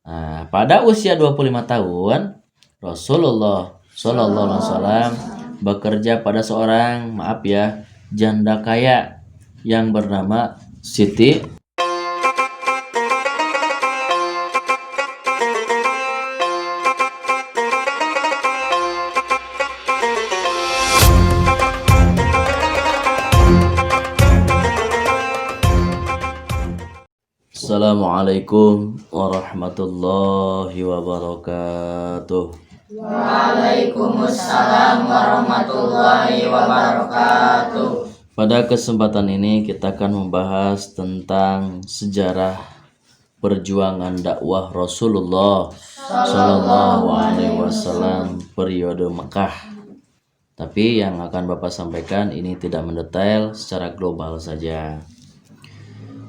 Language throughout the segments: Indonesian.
Nah, pada usia 25 tahun, Rasulullah Shallallahu Alaihi Wasallam bekerja pada seorang, janda kaya yang bernama Siti. Assalamualaikum warahmatullahi wabarakatuh. Waalaikumsalam warahmatullahi wabarakatuh. Pada kesempatan ini kita akan membahas tentang sejarah perjuangan dakwah Rasulullah Shallallahu Alaihi Wasallam periode Mekah. Tapi yang akan Bapak sampaikan ini tidak mendetail, secara global saja.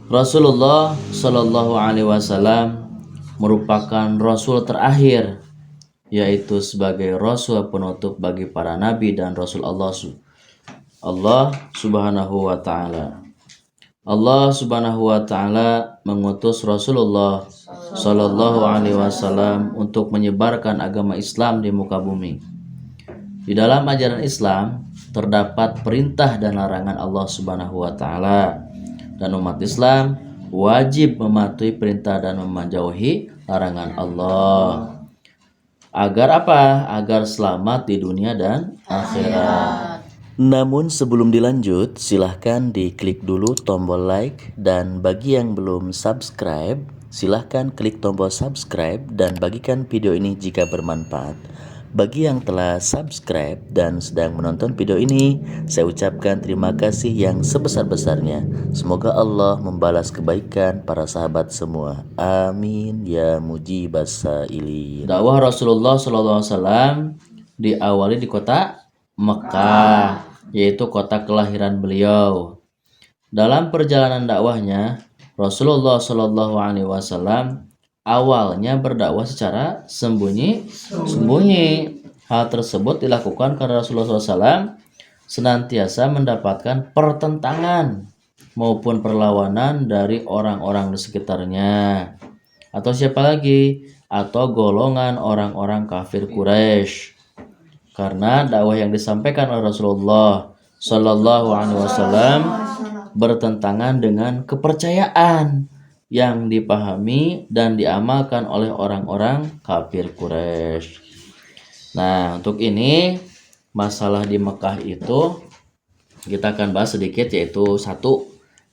Rasulullah Shallallahu Alaihi Wasallam merupakan Rasul terakhir, yaitu sebagai Rasul penutup bagi para Nabi dan Rasul Allah Subhanahu wa Ta'ala. Allah Subhanahu wa Ta'ala mengutus Rasulullah Shallallahu Alaihi Wasallam untuk menyebarkan agama Islam di muka bumi. Di dalam ajaran Islam terdapat perintah dan larangan Allah Subhanahu wa Ta'ala, dan umat Islam wajib mematuhi perintah dan menjauhi larangan Allah. Agar apa? Agar selamat di dunia dan akhirat. Namun sebelum dilanjut, silahkan diklik dulu tombol like, dan bagi yang belum subscribe, silahkan klik tombol subscribe dan bagikan video ini jika bermanfaat. Bagi yang telah subscribe dan sedang menonton video ini, saya ucapkan terima kasih yang sebesar-besarnya. Semoga Allah membalas kebaikan para sahabat semua. Amin ya mujibas sa'ilin. Dakwah Rasulullah SAW diawali di kota Mekah, yaitu kota kelahiran beliau. Dalam perjalanan dakwahnya, Rasulullah SAW awalnya berdakwah secara sembunyi. Hal tersebut dilakukan karena Rasulullah SAW senantiasa mendapatkan pertentangan maupun perlawanan dari orang-orang di sekitarnya, atau siapa lagi, atau golongan orang-orang kafir Quraisy. Karena dakwah yang disampaikan oleh Rasulullah Shallallahu Alaihi Wasallam bertentangan dengan kepercayaan yang dipahami dan diamalkan oleh orang-orang kafir Quraisy. Nah, untuk ini masalah di Mekah itu kita akan bahas sedikit, yaitu satu,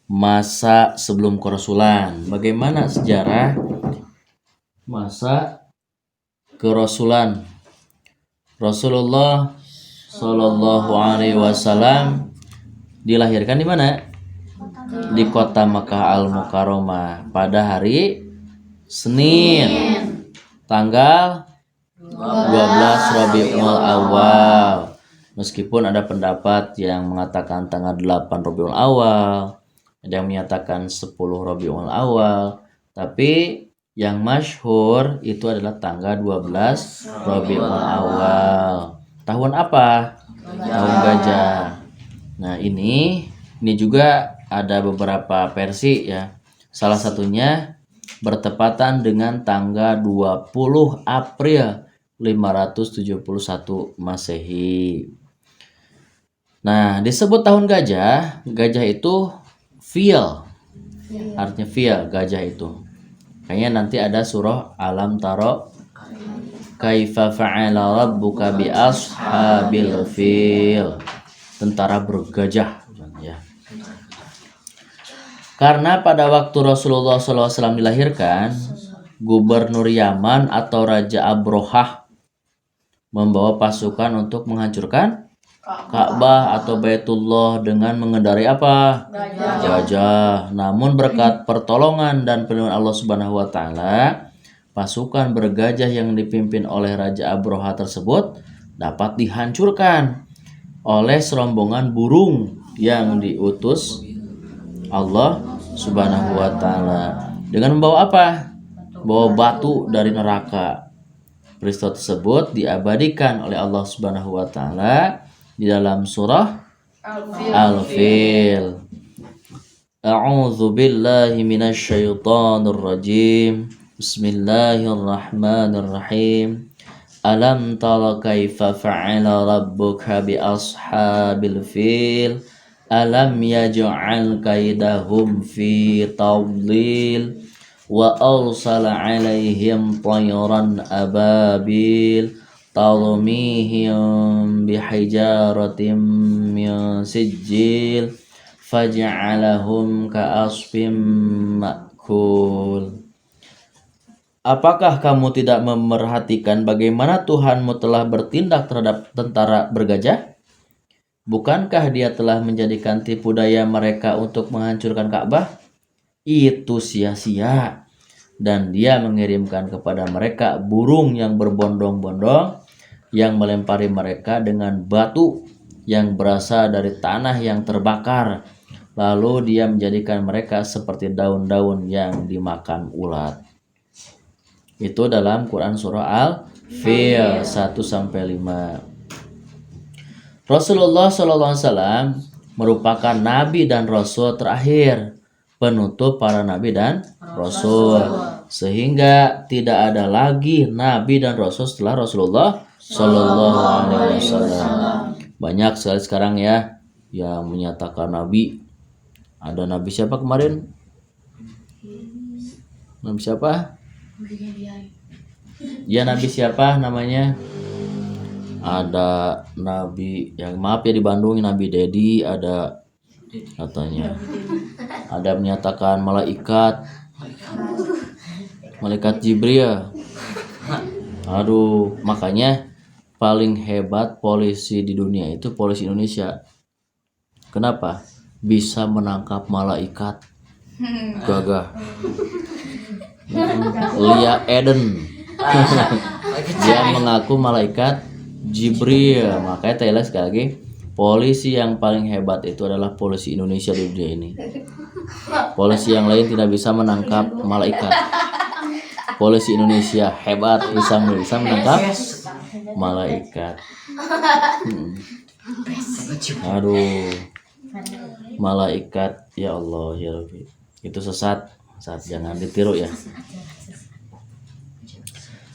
masa sebelum kerasulan. Bagaimana sejarah masa kerasulan Rasulullah Shallallahu Alaihi Wasallam dilahirkan di mana? Di kota Makkah Al-Mukarramah pada hari Senin, tanggal 12 Rabiul Awal. Meskipun ada pendapat yang mengatakan tanggal 8 Rabiul Awal, ada yang menyatakan 10 Rabiul Awal, tapi yang masyhur itu adalah tanggal 12 Rabiul Awal. Tahun apa? Tahun gajah. Nah, ini juga ada beberapa versi ya. Salah satunya bertepatan dengan tanggal 20 April 571 Masehi. Nah, disebut tahun gajah. Gajah itu fil. Artinya fil, gajah itu. Kayaknya nanti ada surah Alam Taro kaifa fa'ala rabbuka bi ashabil fil. Tentara bergajah ya. Karena pada waktu Rasulullah SAW dilahirkan, Gubernur Yaman atau Raja Abrohah membawa pasukan untuk menghancurkan Ka'bah atau Baitullah dengan mengendarai apa? Gajah. Namun berkat pertolongan dan perlindungan Allah Subhanahu wa Ta'ala, pasukan bergajah yang dipimpin oleh Raja Abrohah tersebut dapat dihancurkan oleh serombongan burung yang diutus Allah Subhanahu wa Ta'ala dengan membawa apa? Bawa batu dari neraka. Peristiwa tersebut diabadikan oleh Allah Subhanahu wa Ta'ala di dalam surah Al-Fil. A'udzu billahi minasyaitonir rajim. Bismillahirrahmanirrahim. Alam tara kaifa fa'ala rabbuka bi ashabil fil? Alam yaj'al kaidahum fi tadlil wa arsala 'alaihim tayran ababil tarmihim bihijaratin min sijil faj'alahum ka'asfim ma'kul. Apakah kamu tidak memerhatikan bagaimana Tuhanmu telah bertindak terhadap tentara bergajah? Bukankah dia telah menjadikan tipu daya mereka untuk menghancurkan Ka'bah? Itu sia-sia. Dan dia mengirimkan kepada mereka burung yang berbondong-bondong yang melempari mereka dengan batu yang berasal dari tanah yang terbakar. Lalu dia menjadikan mereka seperti daun-daun yang dimakan ulat. Itu dalam Quran surah Al-Fil 1-5. Rasulullah SAW merupakan nabi dan rasul terakhir, penutup para nabi dan rasul, sehingga tidak ada lagi nabi dan rasul setelah Rasulullah SAW. Banyak sekali sekarang ya yang menyatakan nabi. Ada nabi siapa kemarin? Nabi siapa? Ya, nabi siapa namanya? Ada nabi yang maaf ya di Bandung, Nabi Dedi ada katanya. Ada menyatakan malaikat Jibril. Aduh, makanya paling hebat polisi di dunia itu polisi Indonesia. Kenapa? Bisa menangkap malaikat. Gagah. Lia Eden. Dia mengaku malaikat Jibril. Makanya Thailand sekali lagi, polisi yang paling hebat itu adalah polisi Indonesia di dunia ini. Polisi yang lain tidak bisa menangkap malaikat. Polisi Indonesia hebat, bisa menangkap malaikat. Aduh, malaikat, ya Allah ya Rabbi, itu sesat, jangan ditiru ya.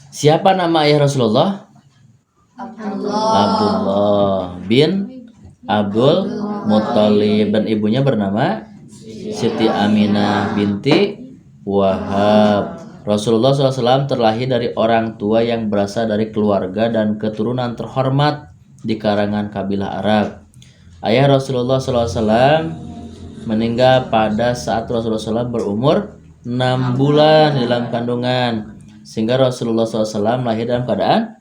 Siapa nama ayah Rasulullah? Abdullah bin Abdul Muttalib, dan ibunya bernama Siti Aminah binti Wahab. Rasulullah SAW terlahir dari orang tua yang berasal dari keluarga dan keturunan terhormat di kalangan kabilah Arab. Ayah Rasulullah SAW meninggal pada saat Rasulullah SAW berumur 6 bulan di dalam kandungan, sehingga Rasulullah SAW lahir dalam keadaan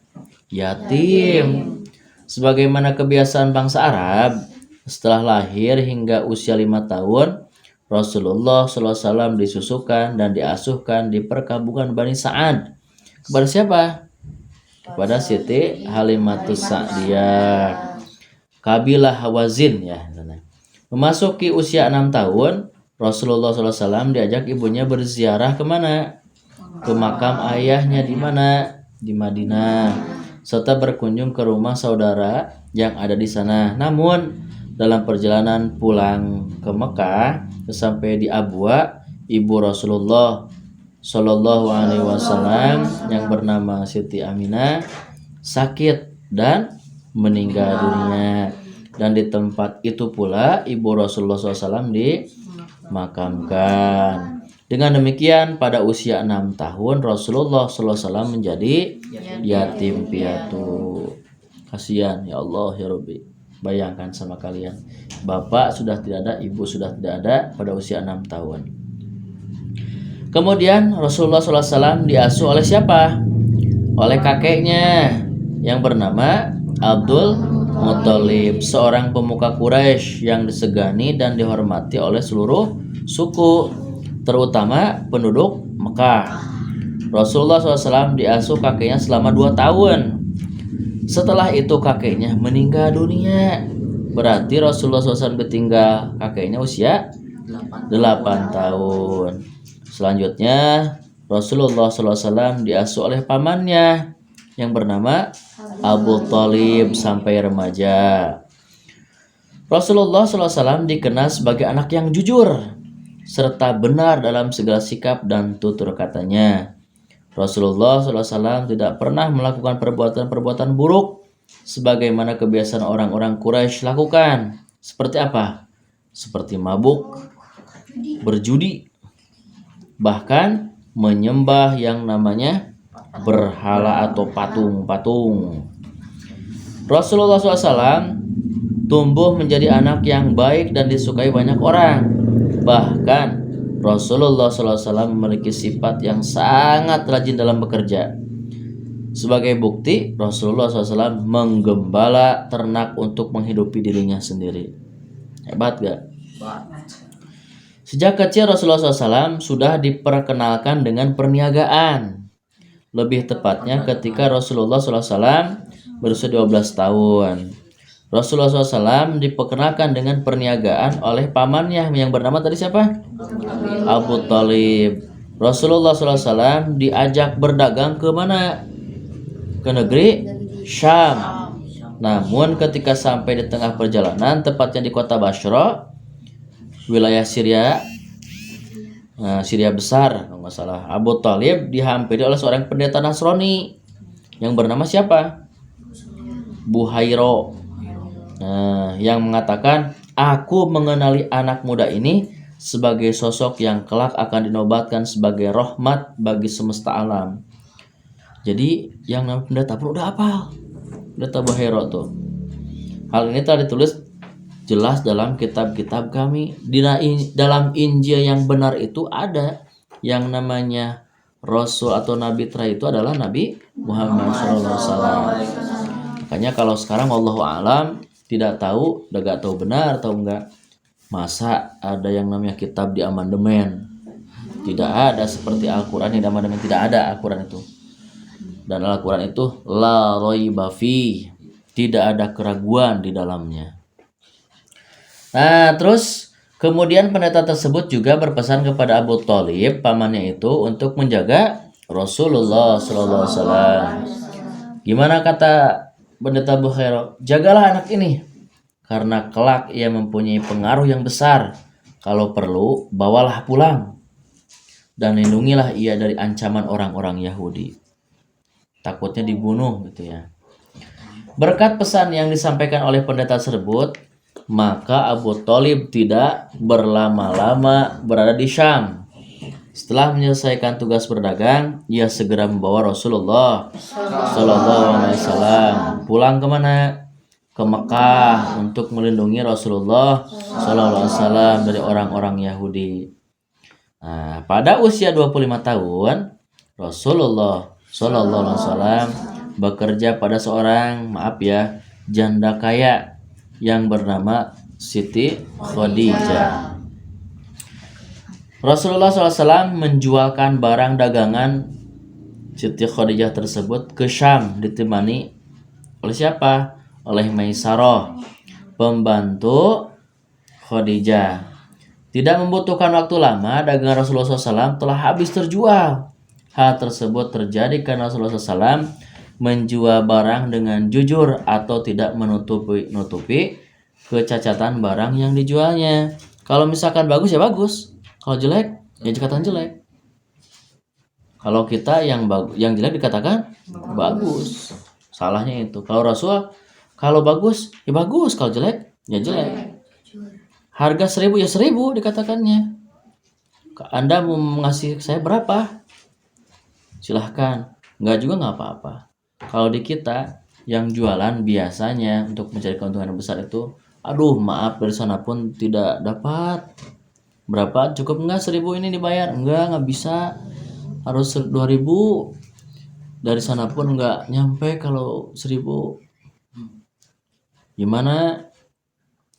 yatim. Sebagaimana kebiasaan bangsa Arab, setelah lahir hingga usia 5 tahun, Rasulullah SAW disusukan dan diasuhkan di perkampungan Bani Sa'ad. Kepada siapa? Kepada Siti Halimatus Sa'diyah, kabilah Hawazin ya. Memasuki usia 6 tahun, Rasulullah SAW diajak ibunya berziarah kemana? Ke makam ayahnya di mana? Di Madinah, serta berkunjung ke rumah saudara yang ada di sana. Namun dalam perjalanan pulang ke Mekah, sampai di Abwa, ibu Rasulullah Shallallahu Alaihi Wasallam yang bernama Siti Aminah sakit dan meninggal dunia, dan di tempat itu pula ibu Rasulullah SAW dimakamkan. Dengan demikian pada usia 6 tahun Rasulullah SAW menjadi yatim piatu. Kasihan ya Allah ya Rabbi. Bayangkan sama kalian, bapak sudah tidak ada, ibu sudah tidak ada pada usia 6 tahun. Kemudian Rasulullah SAW diasuh oleh siapa? Oleh kakeknya yang bernama Abdul Muttalib, seorang pemuka Quraisy yang disegani dan dihormati oleh seluruh suku, terutama penduduk Mekah. Rasulullah SAW diasuh kakeknya selama 2 tahun. Setelah itu kakeknya meninggal dunia. Berarti Rasulullah SAW ditinggal kakeknya usia 8 tahun. Selanjutnya Rasulullah SAW diasuh oleh pamannya yang bernama Abu Thalib sampai remaja. Rasulullah SAW dikenal sebagai anak yang jujur serta benar dalam segala sikap dan tutur katanya. Rasulullah SAW tidak pernah melakukan perbuatan-perbuatan buruk sebagaimana kebiasaan orang-orang Quraisy lakukan. Seperti apa? Seperti mabuk, berjudi, bahkan menyembah yang namanya berhala atau patung-patung. Rasulullah SAW tumbuh menjadi anak yang baik dan disukai banyak orang. Bahkan Rasulullah SAW memiliki sifat yang sangat rajin dalam bekerja. Sebagai bukti, Rasulullah SAW menggembala ternak untuk menghidupi dirinya sendiri. Hebat gak? Sejak kecil Rasulullah SAW sudah diperkenalkan dengan perniagaan. Lebih tepatnya ketika Rasulullah SAW berusia 12 tahun. Rasulullah SAW diperkenalkan dengan perniagaan oleh pamannya yang bernama tadi siapa? Abu Thalib. Rasulullah SAW diajak berdagang ke mana? Ke negeri Syam. Namun ketika sampai di tengah perjalanan, tepatnya di kota Basra, wilayah Syria, Syria besar, kalau nggak salah, Abu Thalib dihampiri oleh seorang pendeta Nasrani yang bernama siapa? Buhairo. Yang mengatakan, aku mengenali anak muda ini sebagai sosok yang kelak akan dinobatkan sebagai rahmat bagi semesta alam. Jadi yang namanya pendeta pun udah hafal, pendeta Buhairo tuh. Hal ini telah ditulis jelas dalam kitab-kitab kami. Dalam Injil yang benar itu ada yang namanya Rasul atau Nabi terakhir itu adalah Nabi Muhammad SAW. Makanya kalau sekarang wallahu a'lam tidak tahu, udah gak tahu benar atau enggak. Masa ada yang namanya kitab di amandemen? Tidak ada seperti Al-Quran yang di amandemen, tidak ada Al-Quran itu. Dan Al-Quran itu la raiba fi, tidak ada keraguan di dalamnya. Nah, terus kemudian pendeta tersebut juga berpesan kepada Abu Thalib, pamannya itu, untuk menjaga Rasulullah SAW. Gimana kata pendeta Buhairo? Jagalah anak ini, karena kelak ia mempunyai pengaruh yang besar. Kalau perlu, bawalah pulang dan lindungilah ia dari ancaman orang-orang Yahudi. Takutnya dibunuh gitu ya. Berkat pesan yang disampaikan oleh pendeta tersebut, maka Abu Thalib tidak berlama-lama berada di Syam. Setelah menyelesaikan tugas berdagang, ia segera membawa Rasulullah SAW pulang kemana? Ke Mekah untuk melindungi Rasulullah SAW dari orang-orang Yahudi. Nah, pada usia 25 tahun, Rasulullah SAW bekerja pada seorang, janda kaya yang bernama Siti Khadijah. Rasulullah SAW menjualkan barang dagangan Siti Khadijah tersebut ke Syam, ditemani oleh siapa? Oleh Maisarah, pembantu Khadijah. Tidak membutuhkan waktu lama, dagangan Rasulullah SAW telah habis terjual. Hal tersebut terjadi karena Rasulullah SAW menjual barang dengan jujur atau tidak menutupi kecacatan barang yang dijualnya. Kalau misalkan bagus ya bagus, kalau jelek ya dikatakan jelek. Kalau kita yang jelek dikatakan bagus. Salahnya itu. Kalau Rasul, kalau bagus ya bagus, kalau jelek ya jelek. Harga 1.000 ya 1.000 dikatakannya. Anda mau ngasih saya berapa? Silahkan. Enggak juga nggak apa-apa. Kalau di kita yang jualan biasanya untuk mencari keuntungan yang besar itu, aduh maaf dari sana pun tidak dapat. Berapa? Cukup enggak 1.000 ini dibayar? Enggak bisa. Harus 2.000. Dari sana pun enggak nyampe kalau 1.000. Gimana?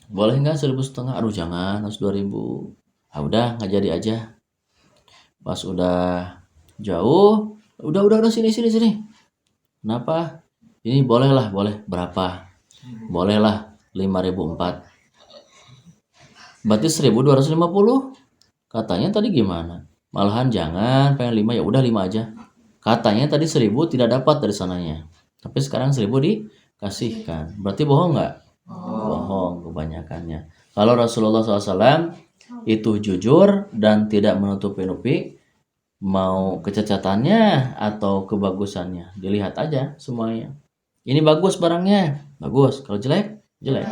Boleh enggak 1.500? Aduh jangan, harus 2.000. Ah udah, nggak jadi aja. Pas udah jauh, udah sini. Kenapa? Ini boleh. Berapa? Bolehlah 5.004. Berarti 1.250. Katanya tadi gimana? Malahan jangan, pengen 5, ya udah 5 aja. Katanya tadi 1.000 tidak dapat dari sananya. Tapi sekarang 1.000 dikasihkan. Berarti bohong nggak? Bohong kebanyakannya. Kalau Rasulullah SAW itu jujur dan tidak menutupi mau kecacatannya atau kebagusannya. Dilihat aja semuanya. Ini bagus barangnya, bagus. Kalau jelek, jelek.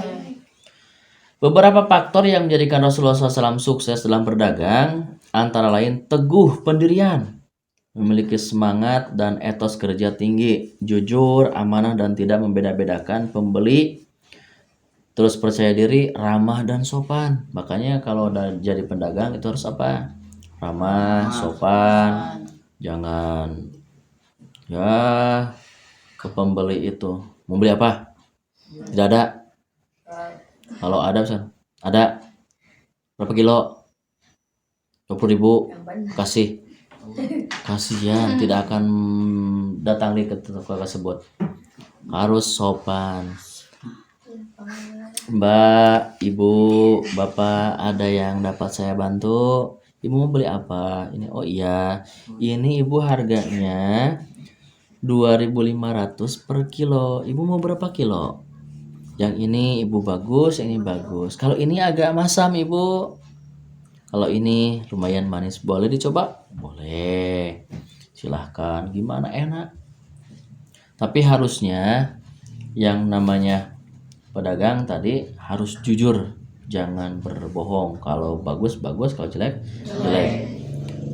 Beberapa faktor yang menjadikan Rasulullah SAW sukses dalam berdagang antara lain teguh pendirian, memiliki semangat dan etos kerja tinggi, jujur, amanah dan tidak membeda-bedakan pembeli, terus percaya diri, ramah dan sopan. Makanya kalau udah jadi pedagang itu harus apa? Ramah, sopan, jangan ya ke pembeli itu. Mau beli apa? Tidak ada. Kalau ada, San, ada berapa kilo? 20.000, kasih. Kasihan, tidak akan datang di ke toko tersebut. Harus sopan. Mbak, ibu, bapak, ada yang dapat saya bantu? Ibu mau beli apa? Ini, oh iya, ini ibu harganya 2.500 per kilo. Ibu mau berapa kilo? Yang ini ibu bagus, yang ini bagus. Kalau ini agak masam ibu. Kalau ini lumayan manis, boleh dicoba? Boleh. Silahkan, gimana enak. Tapi harusnya yang namanya pedagang tadi harus jujur. Jangan berbohong. Kalau bagus, bagus. Kalau jelek, jelek.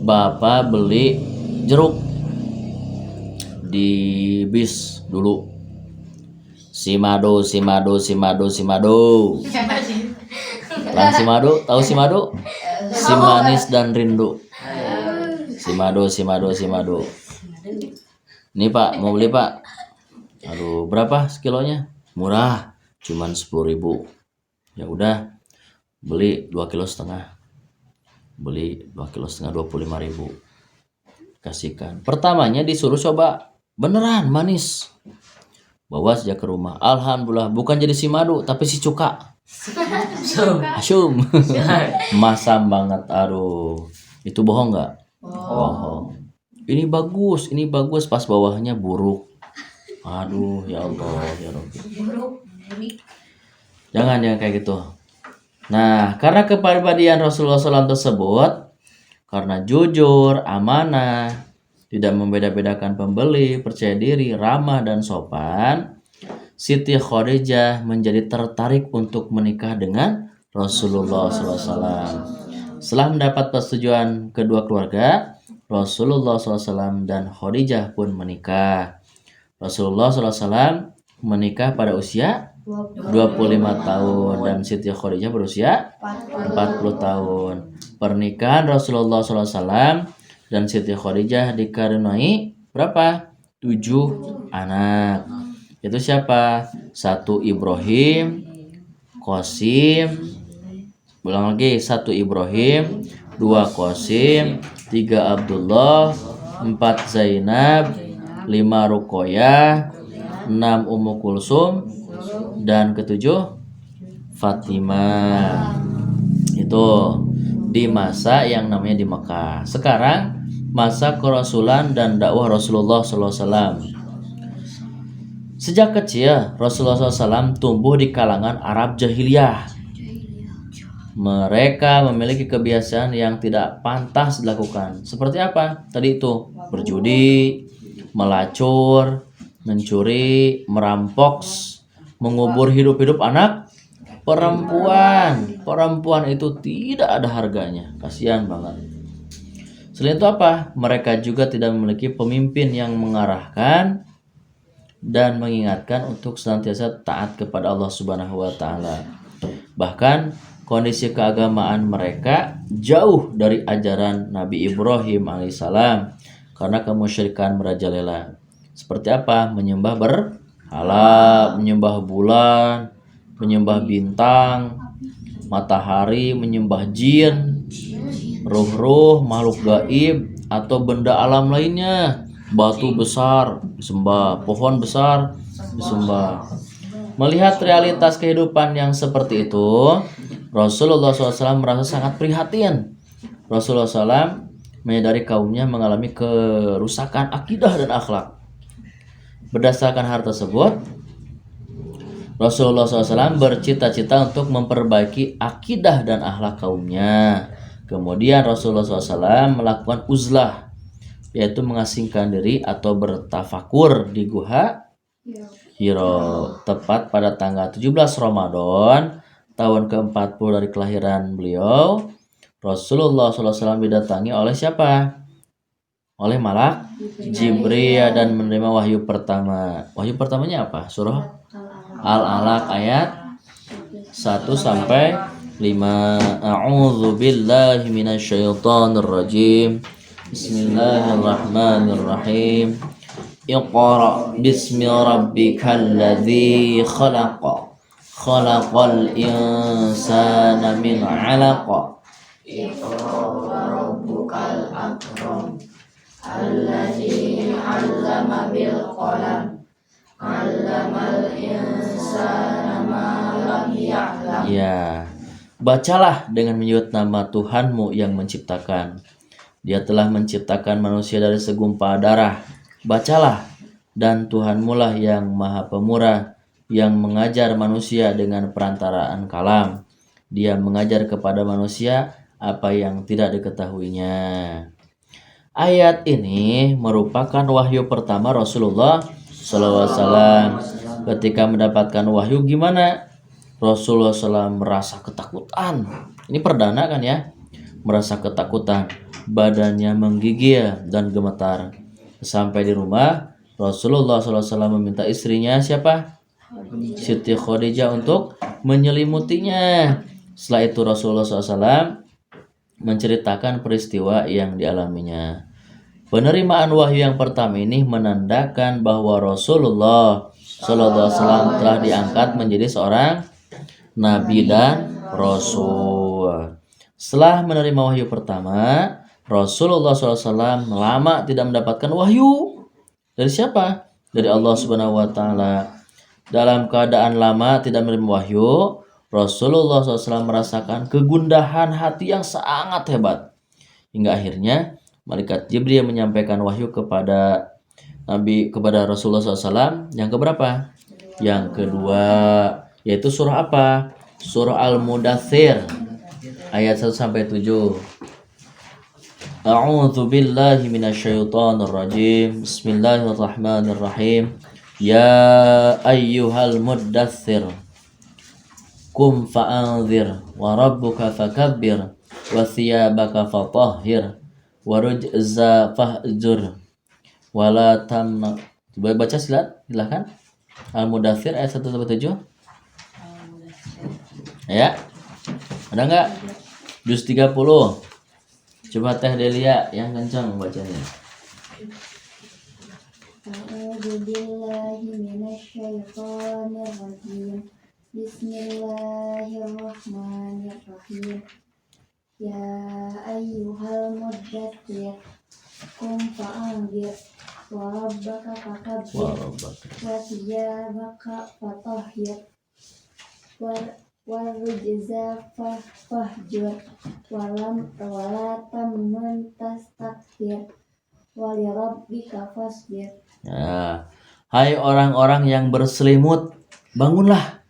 Bapak beli jeruk di bis dulu. Simado. Lang Simado, tahu Simado? Si manis dan rindu. Simado. Nih Pak, mau beli Pak? Aduh, berapa sekilonya? Murah, cuman 10.000. Ya udah, beli 2,5 kg. Beli 2,5 kg 25.000. Kasihkan. Pertamanya disuruh coba, beneran manis. Bawa saja ke rumah. Alhamdulillah, bukan jadi si madu, tapi si cuka. Asum. Masam banget, aduh. Itu bohong nggak? Bohong. Ini bagus, pas bawahnya buruk. Aduh, ya Allah, ya Rabbi. Jangan kayak gitu. Nah, karena kepribadian Rasulullah SAW tersebut, karena jujur, amanah, tidak membeda-bedakan pembeli, percaya diri, ramah dan sopan, Siti Khadijah menjadi tertarik untuk menikah dengan Rasulullah SAW. Setelah mendapat persetujuan kedua keluarga, Rasulullah SAW dan Khadijah pun menikah. Rasulullah SAW menikah pada usia 25 tahun dan Siti Khadijah berusia 40 tahun. Pernikahan Rasulullah SAW dan Siti Khadijah dikaruniai berapa? 7 anak. Itu siapa? 1 Ibrahim, Qasim, ulang lagi, 1 Ibrahim, 2 Qasim, 3 Abdullah, 4 Zainab, 5 Ruqayyah, 6 Ummu Kulsum, dan ketujuh Fatimah. Itu di masa yang namanya di Mekah. Sekarang masa kerasulan dan dakwah Rasulullah SAW. Sejak kecil Rasulullah SAW tumbuh di kalangan Arab jahiliyah. Mereka memiliki kebiasaan yang tidak pantas dilakukan. Seperti apa? Tadi itu berjudi, melacur, mencuri, merampok, mengubur hidup-hidup anak perempuan. Perempuan itu tidak ada harganya. Kasihan banget. Selain itu apa? Mereka juga tidak memiliki pemimpin yang mengarahkan dan mengingatkan untuk senantiasa taat kepada Allah Subhanahu wa taala. Bahkan kondisi keagamaan mereka jauh dari ajaran Nabi Ibrahim alaihissalam karena kemusyrikan merajalela. Seperti apa? Menyembah berhala, menyembah bulan, menyembah bintang, matahari, menyembah jin, ruh-ruh, makhluk gaib, atau benda alam lainnya. Batu besar disembah, pohon besar disembah. Melihat realitas kehidupan yang seperti itu, Rasulullah SAW merasa sangat prihatin. Rasulullah SAW menyadari kaumnya mengalami kerusakan akidah dan akhlak. Berdasarkan hal tersebut, Rasulullah SAW bercita-cita untuk memperbaiki akidah dan akhlak kaumnya. Kemudian Rasulullah SAW melakukan uzlah, yaitu mengasingkan diri atau bertafakur di Gua Hiro, tepat pada tanggal 17 Ramadan tahun ke-40 dari kelahiran beliau. Rasulullah SAW didatangi oleh siapa? Oleh malak Jibril dan menerima wahyu pertama. Wahyu pertamanya apa? Surah Al-Alaq ayat 1 sampai 5. A'udzu billahi minasyaitonir rajim. Bismillahirrahmanirrahim. Iqra bismi rabbikal ladzi khalaq. Khalaqal insana min 'alaq. Iqra wa rabbukal akram. Alladzi 'allama bil qalam. 'Allamal insana ma lam ya'lam. Ya, bacalah dengan menyebut nama Tuhanmu yang menciptakan. Dia telah menciptakan manusia dari segumpal darah. Bacalah, dan Tuhanmu lah yang maha pemurah, yang mengajar manusia dengan perantaraan kalam. Dia mengajar kepada manusia apa yang tidak diketahuinya. Ayat ini merupakan wahyu pertama Rasulullah SAW. Ketika mendapatkan wahyu gimana? Rasulullah SAW merasa ketakutan. Ini perdana kan ya? Merasa ketakutan, badannya menggigil dan gemetar. Sampai di rumah, Rasulullah SAW meminta istrinya siapa? Siti Khadijah untuk menyelimutinya. Setelah itu Rasulullah SAW menceritakan peristiwa yang dialaminya. Penerimaan wahyu yang pertama ini menandakan bahwa Rasulullah SAW telah diangkat menjadi seorang nabi dan rasul. Setelah menerima wahyu pertama, Rasulullah SAW lama tidak mendapatkan wahyu. Dari siapa? Dari Allah Subhanahu wa Ta'ala. Dalam keadaan lama tidak menerima wahyu, Rasulullah SAW merasakan kegundahan hati yang sangat hebat. Hingga akhirnya malaikat Jibril menyampaikan wahyu kepada Rasulullah SAW yang keberapa? Yang kedua, yaitu surah apa? Surah Al-Mudaththir ayat 1 sampai 7. A'udzu billahi minasyaitonir rajim. Bismillahirrahmanirrahim. Ya ayyuhal muddaththir qum fa'anzir wa rabbuka fakabbir wa thiyabaka fatahhir wa rujza fahjur wa la tamna. Coba baca silakan. Al-Mudaththir ayat 1 sampai 7. Ya. Ada enggak? Juz 30. Coba Teh Delia yang kencang bacanya. A'udzu billahi minasyaitonir rajim. Bismillahirrahmanirrahim. Ya ayyuhal muddaththir qum fa'anzir wa rabbaka fakabbir wa thiyabaka fatahhir wa rujza fahjur wa la tamnun tastakbir wa li rabbika fasbir. Ya. Hai orang-orang yang berselimut, bangunlah.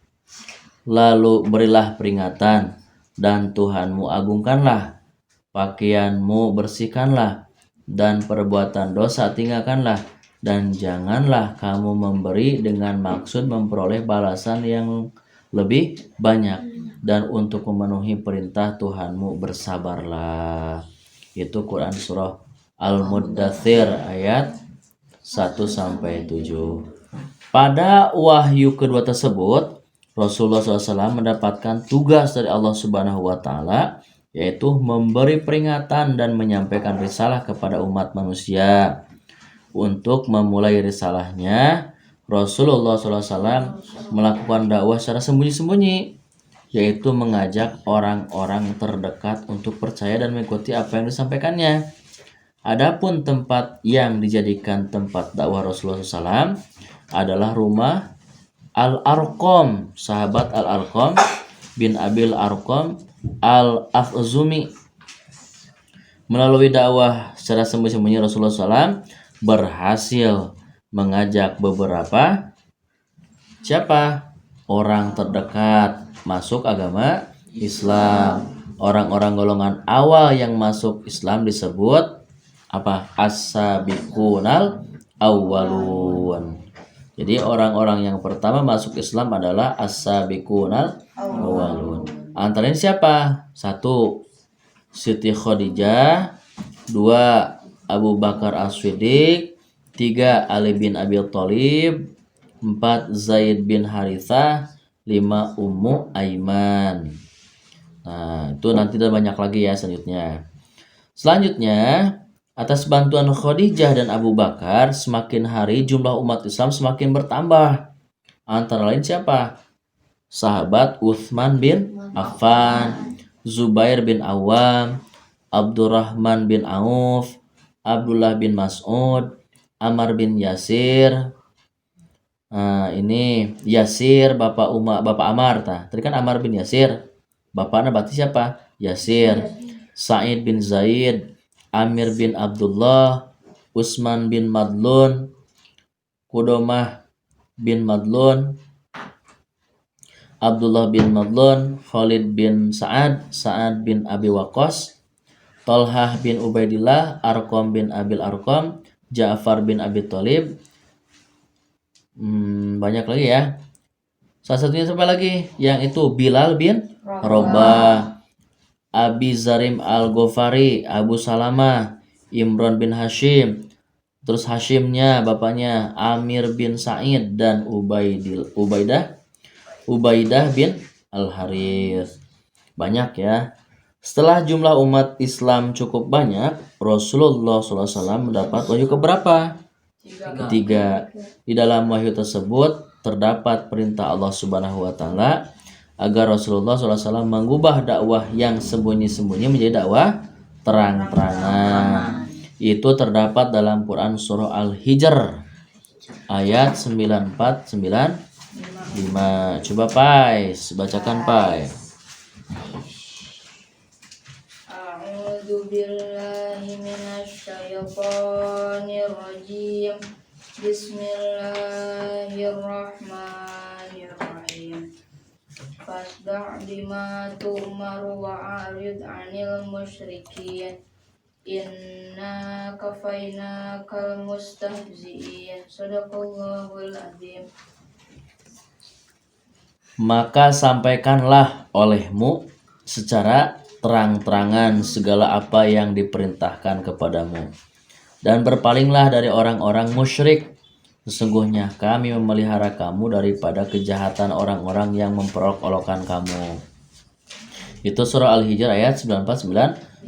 Lalu berilah peringatan, dan Tuhanmu agungkanlah. Pakaianmu bersihkanlah, dan perbuatan dosa tinggalkanlah. Dan janganlah kamu memberi dengan maksud memperoleh balasan yang lebih banyak. Dan untuk memenuhi perintah Tuhanmu bersabarlah. Itu Quran surah Al-Muddaththir ayat 1 sampai 7. Pada wahyu kedua tersebut, Rasulullah SAW mendapatkan tugas dari Allah Subhanahu wa Ta'ala, yaitu memberi peringatan dan menyampaikan risalah kepada umat manusia. Untuk memulai risalahnya, Rasulullah SAW melakukan dakwah secara sembunyi-sembunyi, yaitu mengajak orang-orang terdekat untuk percaya dan mengikuti apa yang disampaikannya. Adapun tempat yang dijadikan tempat dakwah Rasulullah SAW adalah rumah Al-Arqam, sahabat Al-Arqam bin Abil Arqam Al-Akhzumi. Melalui dakwah secara sembunyi-sembunyi, Rasulullah SAW berhasil mengajak beberapa orang terdekat masuk agama Islam. Orang-orang golongan awal yang masuk Islam disebut apa? As-sabiqunal awwalun. Jadi orang-orang yang pertama masuk Islam adalah as-sabiqunal awwalun. Antara ini siapa? 1. Siti Khadijah, 2. Abu Bakar As-Siddiq, 3. Ali bin Abi Thalib, 4. Zaid bin Harithah, 5. Ummu Aiman. Nah, itu nanti ada banyak lagi ya selanjutnya. Selanjutnya, atas bantuan Khadijah dan Abu Bakar, semakin hari jumlah umat Islam semakin bertambah. Antara lain siapa? Sahabat Uthman bin Affan, Zubair bin Awam, Abdurrahman bin Auf, Abdullah bin Mas'ud, Ammar bin Yasir. Nah, ini Yasir bapak bapak Ammar tah. Tadi kan Ammar bin Yasir. Bapaknya berarti siapa? Yasir. Sa'id bin Zaid, Amir bin Abdullah, Usman bin Madlun, Kudomah bin Madlun, Abdullah bin Madlun, Khalid bin Sa'ad, Sa'ad bin Abi Waqqas, Talhah bin Ubaidillah, Arqam bin Abil Arqam, Ja'far bin Abi Thalib. Banyak lagi ya. Salah satunya siapa lagi? Yang itu Bilal bin Rabah, Abi Zarim Al-Ghafari, Abu Salamah, Imran bin Hashim. Terus Hashimnya bapaknya Amir bin Sa'id dan Ubaidah bin Al-Harith. Banyak ya. Setelah jumlah umat Islam cukup banyak, Rasulullah SAW mendapat wahyu keberapa? Ketiga. Di dalam wahyu tersebut terdapat perintah Allah Subhanahu wa taala agar Rasulullah SAW mengubah dakwah yang sembunyi-sembunyi menjadi dakwah terang-terangan. Itu terdapat dalam Quran surah Al-Hijr ayat 94-95. Coba Pai, bacakan Pai. A'udzu billahi minasyaitonir rajim. Bismillahirrahmanirrahim. Fasda' bima tu'maru wa'arid 'anil musyrikin. Inna kafainakal mustahzi'in. Shadaqallahul adzim. Maka sampaikanlah olehmu secara terang-terangan segala apa yang diperintahkan kepadamu, dan berpalinglah dari orang-orang musyrik. Sesungguhnya kami memelihara kamu daripada kejahatan orang-orang yang memperolok-olokkan kamu. Itu surah Al-Hijr ayat 94-95.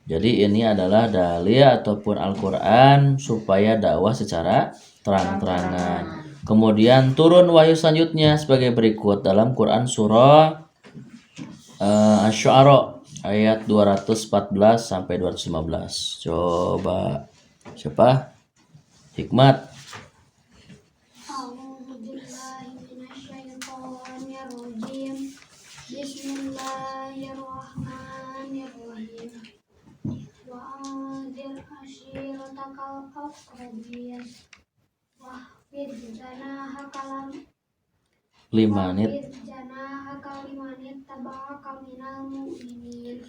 Jadi ini adalah dalil ataupun Al-Quran supaya dakwah secara terang-terangan. Kemudian turun wahyu selanjutnya sebagai berikut dalam Quran surah Asy-Syu'ara ayat 214 sampai 215. Coba siapa? Hikmat. Bismillahirrahmanirrahim. Wa'anzir ashiratakal aqrabin. Wahfid janahaka 5 menit. limanit taba'aka minal mu'minin.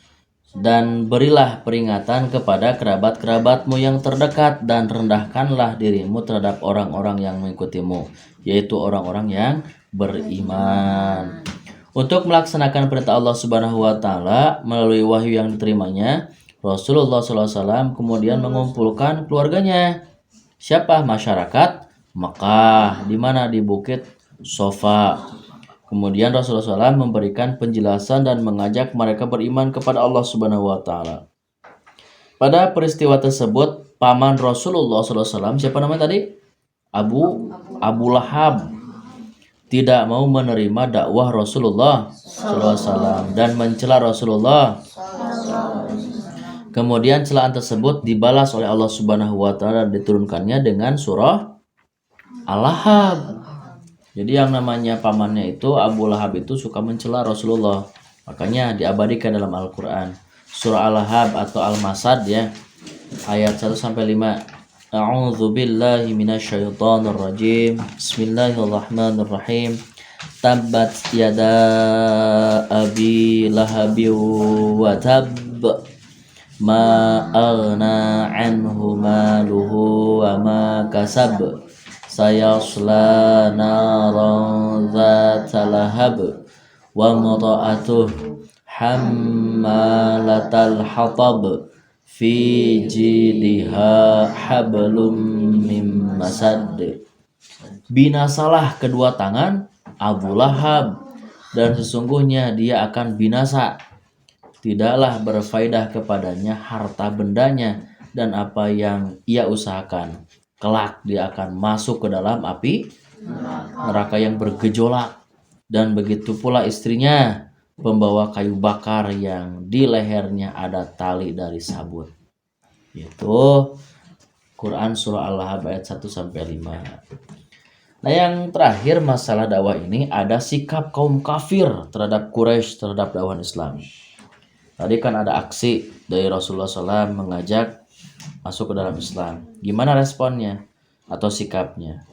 Dan berilah peringatan kepada kerabat-kerabatmu yang terdekat, dan rendahkanlah dirimu terhadap orang-orang yang mengikutimu, yaitu orang-orang yang beriman. Untuk melaksanakan perintah Allah Subhanahu wa taala melalui wahyu yang diterimanya, Rasulullah SAW kemudian mengumpulkan keluarganya. Siapa? Masyarakat Mekah, di mana? Di Bukit Sofa. Kemudian Rasulullah SAW memberikan penjelasan dan mengajak mereka beriman kepada Allah Subhanahu wa taala. Pada peristiwa tersebut, paman Rasulullah SAW, siapa namanya tadi? Abu Lahab, tidak mau menerima dakwah Rasulullah SAW dan mencela Rasulullah. Kemudian celaan tersebut dibalas oleh Allah Subhanahu wa taala dan diturunkannya dengan surah Al-Lahab. Jadi yang namanya pamannya itu Abu Lahab itu suka mencela Rasulullah. Makanya diabadikan dalam Al-Quran. Surah Al-Lahab atau Al-Masad ya. Ayat 1-5. A'udzu billahi minasyaitonir rajim. Bismillahirrahmanirrahim. Tabbat yada abi lahabi wa tab. ma aghna anhu maluhu wa ma kasab sayasla naran dzata lahab wa imra'atuh hammalatal hatab fi jidha hablum mim masad. Binasalah kedua tangan Abu Lahab, dan sesungguhnya dia akan binasa. Tidaklah berfaedah kepadanya harta bendanya dan apa yang ia usahakan. Kelak dia akan masuk ke dalam api neraka yang bergejolak. Dan begitu pula istrinya, pembawa kayu bakar yang di lehernya ada tali dari sabut. Itu Quran surah Al-Lahab ayat 1-5. Nah, yang terakhir masalah dakwah ini ada sikap kaum kafir terhadap Quraisy terhadap dakwah Islam. Tadi kan ada aksi dari Rasulullah SAW mengajak masuk ke dalam Islam. Gimana responnya atau sikapnya?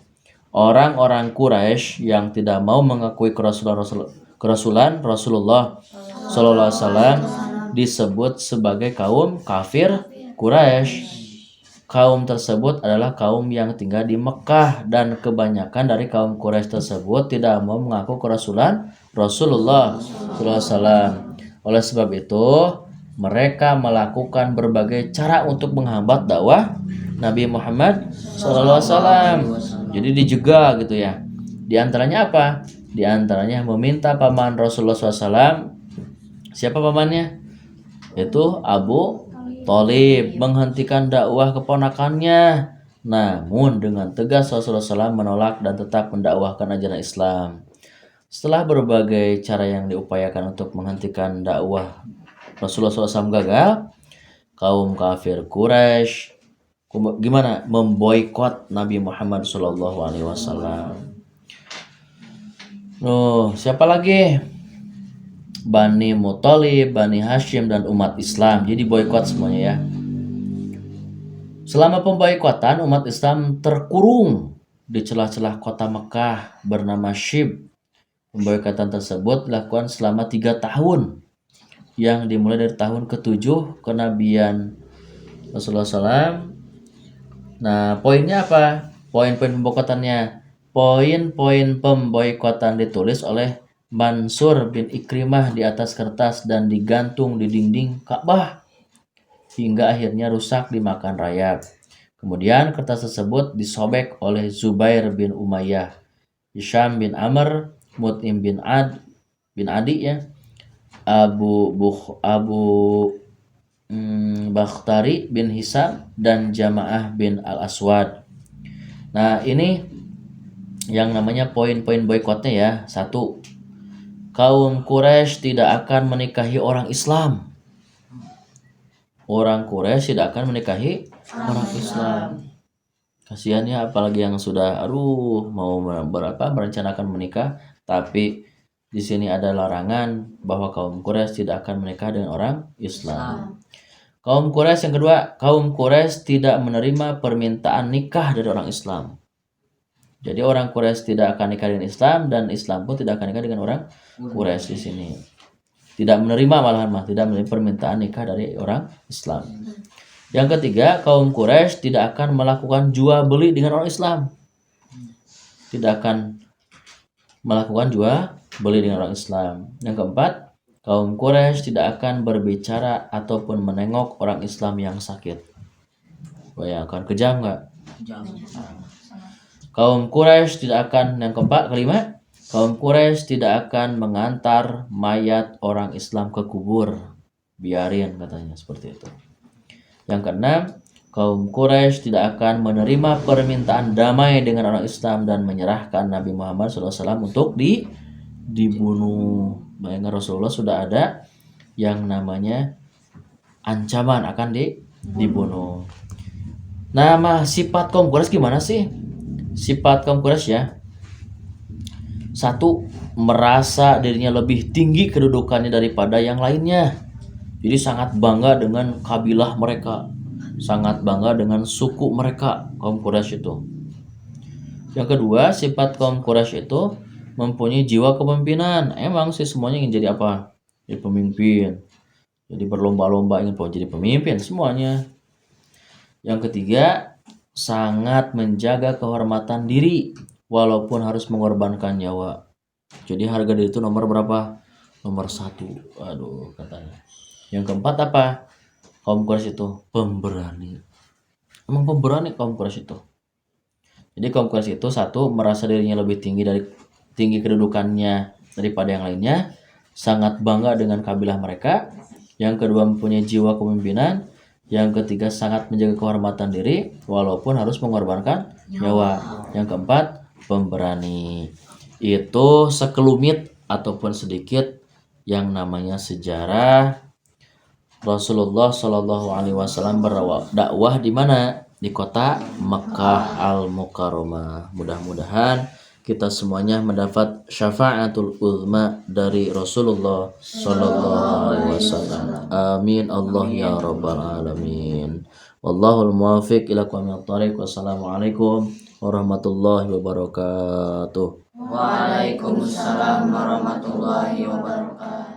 Orang-orang Quraisy yang tidak mau mengakui kerasulan Rasulullah SAW disebut sebagai kaum kafir Quraisy. Kaum tersebut adalah kaum yang tinggal di Mekah, dan kebanyakan dari kaum Quraisy tersebut tidak mau mengaku kerasulan Rasulullah SAW. Oleh sebab itu, mereka melakukan berbagai cara untuk menghambat dakwah Nabi Muhammad SAW. Jadi dijegal gitu ya. Di antaranya apa? Di antaranya meminta paman Rasulullah SAW. Siapa pamannya? Itu Abu Thalib, menghentikan dakwah keponakannya. Namun dengan tegas Rasulullah SAW menolak dan tetap mendakwahkan ajaran Islam. Setelah berbagai cara yang diupayakan untuk menghentikan dakwah Rasulullah SAW gagal, kaum kafir Quraisy gimana? Memboikot Nabi Muhammad SAW. Siapa lagi? Bani Muthalib, Bani Hashim, dan umat Islam. Jadi boikot semuanya ya. Selama pemboikotan, umat Islam terkurung di celah-celah kota Mekah bernama Shib. Pemboikotan tersebut dilakukan selama 3 tahun, yang dimulai dari tahun ke-7 kenabian Rasulullah SAW. Nah, poinnya apa? Poin-poin pemboikotannya. Poin-poin pemboikotan ditulis oleh Mansur bin Ikrimah di atas kertas dan digantung di dinding Ka'bah hingga akhirnya rusak dimakan rayap. Kemudian kertas tersebut disobek oleh Zubair bin Umayyah, Hisham bin Amr, Mut'im bin Adi ya, Abu Bakhtari bin Hisam, dan Jamaah bin Al-Aswad. Nah, ini yang namanya poin-poin boikotnya ya. 1. Kaum Quraisy tidak akan menikahi orang Islam. Orang Quraisy tidak akan menikahi orang Islam. Kasihan ya, apalagi yang sudah mau merencanakan menikah, tapi di sini ada larangan bahwa kaum Quraisy tidak akan menikah dengan orang Islam. Kaum Quraisy yang kedua, kaum Quraisy tidak menerima permintaan nikah dari orang Islam. Jadi orang Quraisy tidak akan nikah dengan Islam, dan Islam pun tidak akan nikah dengan orang Quraisy di sini. Tidak menerima, tidak menerima permintaan nikah dari orang Islam. Yang ketiga, kaum Quraisy tidak akan melakukan jual beli dengan orang Islam. Tidak akan melakukan jual beli dengan orang Islam. Yang keempat, kaum Quraisy tidak akan berbicara ataupun menengok orang Islam yang sakit. Bayangkan, kejam nggak? Kaum Quraisy tidak akan, kelima, kaum Quraisy tidak akan mengantar mayat orang Islam ke kubur. Biarin katanya, seperti itu. Yang keenam, kaum Quraisy tidak akan menerima permintaan damai dengan orang Islam dan menyerahkan Nabi Muhammad SAW untuk dibunuh. Bayangkan, Rasulullah sudah ada yang namanya ancaman akan dibunuh. Nama sifat kaum Quraisy gimana sih? Sifat kaum Quraisy ya. 1. Merasa dirinya lebih tinggi kedudukannya daripada yang lainnya. Jadi sangat bangga dengan kabilah mereka, sangat bangga dengan suku mereka, kaum Quraisy itu. Yang kedua, sifat kaum Quraisy itu mempunyai jiwa kepemimpinan. Emang sih semuanya ingin jadi apa? Jadi pemimpin. Jadi berlomba-lomba ingin jadi pemimpin semuanya. Yang ketiga, sangat menjaga kehormatan diri walaupun harus mengorbankan nyawa. Jadi harga diri itu nomor berapa? Nomor 1. Aduh, katanya. Yang keempat apa? Kaum Quraisy itu pemberani. Emang pemberani kaum Quraisy itu. Jadi kaum Quraisy itu satu, merasa dirinya lebih tinggi kedudukannya daripada yang lainnya, sangat bangga dengan kabilah mereka. Yang kedua, mempunyai jiwa kepemimpinan. Yang ketiga, sangat menjaga kehormatan diri walaupun harus mengorbankan nyawa. Yang keempat, pemberani. Itu sekelumit ataupun sedikit yang namanya sejarah Rasulullah Shallallahu Alaihi Wasallam berdakwah di mana? Di kota Mekah Al-Mukarramah. Mudah-mudahan kita semuanya mendapat syafaatul uzma dari Rasulullah Shallallahu Alaihi Wasallam. Amin Allah ya rabbal alamin. Wallahul muwaffiq ila aqwamit thoriq. Wassalamualaikum warahmatullahi wabarakatuh. Waalaikumsalam warahmatullahi wabarakatuh.